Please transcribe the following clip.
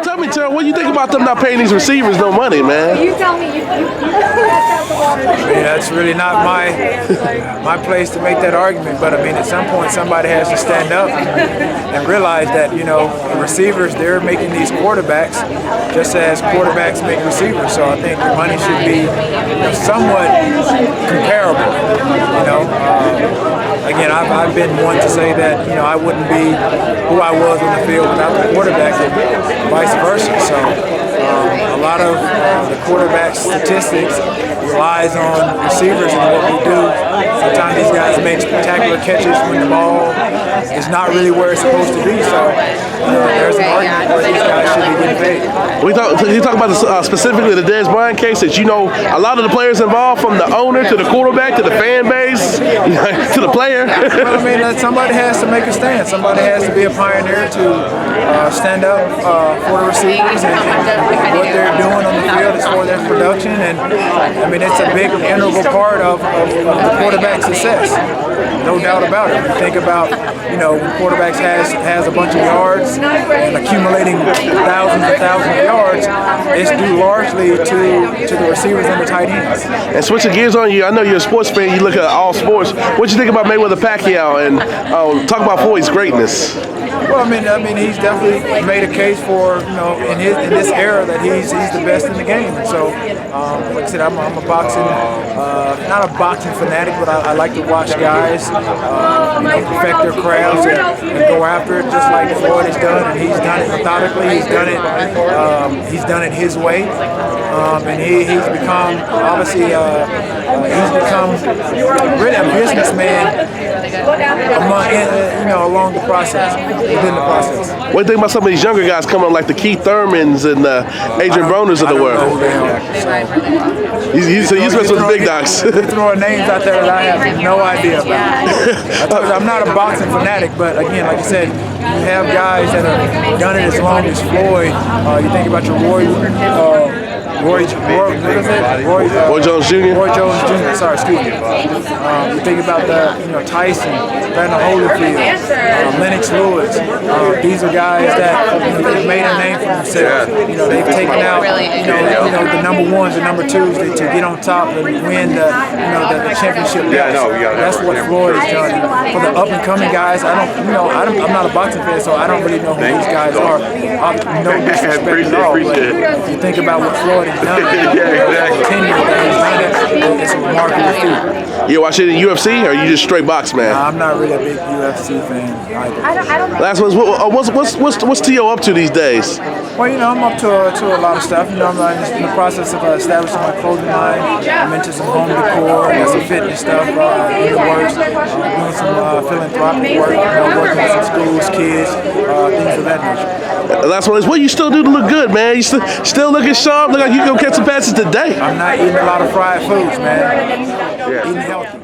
Tell me, Terrell, what do you think about them not paying these receivers no money, man? You tell me. I mean, that's really not my place to make that argument. But I mean, at some point, somebody has to stand up and realize that the receivers, they're making these quarterbacks just as quarterbacks make receivers. So I think the money should be somewhat comparable. Again, I've been one to say that I wouldn't be who I was on the field without the quarterback, and vice versa. So a lot of the quarterback statistics relies on receivers and what we do. Sometimes these guys make spectacular catches when the ball is not really where it's supposed to be. So there's an argument where these guys should be getting paid. You talk about specifically the Dez Bryant case, that a lot of the players involved, from the owner to the quarterback to the fan base to the player. Well, I mean, somebody has to make a stand. Somebody has to be a pioneer to stand up for the receivers and what they're doing on the field as for their production. And I mean, it's a big integral part of the quarterback's success. No doubt about it. You think about, when quarterbacks has a bunch of yards and accumulating thousands and thousands of yards, it's due largely to the receivers and the tight ends. And switching gears on you, I know you're a sports fan. You look at all sports. What you think about Mayweather Pacquiao, and talk about Floyd's greatness? Well, I mean, he's definitely made a case for in this era that he's the best in the game. And so, like I said, I'm a boxing, not a boxing fanatic, but I like to watch guys perfect their crafts and go after it just like Floyd has done, and he's done it methodically. He's done it his way, and he's become obviously really a businessman along the process, within the process. What do you think about some of these younger guys coming up, like the Keith Thurmans and the Adrian Broners of the world? You supposed to be the big dogs. You're throwing names out there that I have no idea about. I told you, I'm not a boxing fanatic, but again, like I said, you have guys that have done it as long as Floyd. You think about your Roy Jones Jr. Roy Jones Jr. Sorry, excuse me. You think about Tyson, Brandon Holyfield, Lennox Lewis. These are guys that they've made a name for themselves. They've taken out the number ones and number twos to get on top and win the championship. That's what Floyd has done. And for the up and coming guys, I'm not a boxing fan, so I don't really know who these guys are. No disrespect at all. But you think about what Floyd has done. It's a remarkable feat. You watch it in UFC, or you just straight box, man? Nah, I'm not really a big UFC fan either. Last one, what's T.O. up to these days? Well, I'm up to a lot of stuff. I'm in the process of establishing my clothing line. I'm into some home decor, and some fitness stuff in the works. Doing some philanthropic work, working with some schools, kids, things of that nature. The last one is, what you still do to look good, man? You still looking sharp? Look like you can catch some passes today. I'm not eating a lot of fried foods, man. Eating healthy.